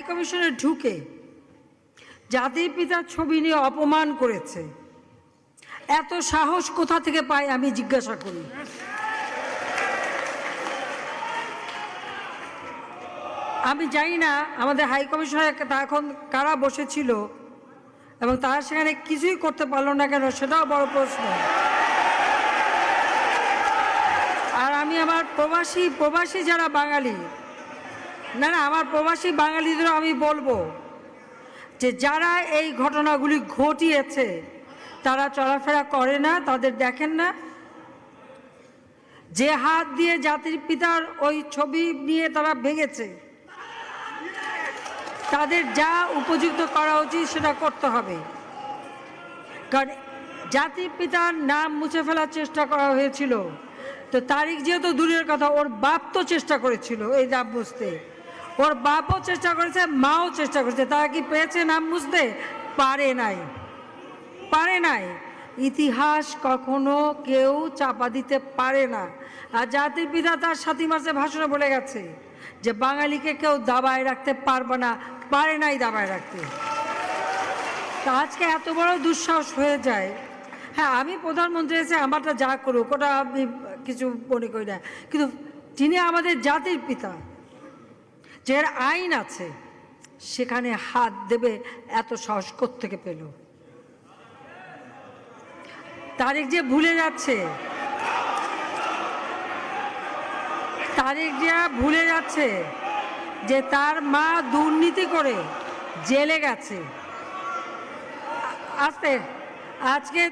কমিশনে ঢুকে জাতির পিতার ছবি নিয়ে অপমান করেছে, এত সাহস কোথা থেকে পায় আমি জিজ্ঞাসা করি। আমি জানি না আমাদের হাই কমিশনার এখন কারা বসেছিল এবং তারা সেখানে কিছুই করতে পারলো না কেন, সেটাও বড় প্রশ্ন। আর আমি আমার প্রবাসী যারা বাঙালি, না আমার প্রবাসী বাঙালিদেরও আমি বলবো যে যারা এই ঘটনাগুলি ঘটিয়েছে তারা চলাফেরা করে না, তাদের দেখেন না। যে হাত দিয়ে জাতির পিতার ওই ছবি নিয়ে তারা ভেঙেছে, তাদের যা উপযুক্ত করা উচিত সেটা করতে হবে। কারণ জাতির পিতার নাম মুছে ফেলার চেষ্টা করা হয়েছিল, তো তারিখ যেহেতু দূরের কথা, ওর বাপ তো চেষ্টা করেছিল এই নাম মুছতে, ওর বাপও চেষ্টা করেছে, মাও চেষ্টা করেছে। তারা কি পেয়েছে নাম মুছতে? পারে নাই। ইতিহাস কখনো কেউ চাপা দিতে পারে না। আর জাতির পিতা তার 7 মার্চে ভাষণে বলে গেছে যে বাঙালিকে কেউ দাবায় রাখতে পারবে না, পারে নাই দাবায় রাখতে। তা আজকে এত বড় দুঃসাহস হয়ে যায়। হ্যাঁ, আমি প্রধানমন্ত্রী এসে আমারটা যা করুক ওটা আমি কিছু মনে করি না, কিন্তু তিনি আমাদের জাতির পিতা, যে আইন আছে সেখানে হাত দেবে এত সাহস কোত্থেকে পেল? তারেক যে ভুলে যাচ্ছে যে তার মা দুর্নীতি করে জেলে গেছে। আজকে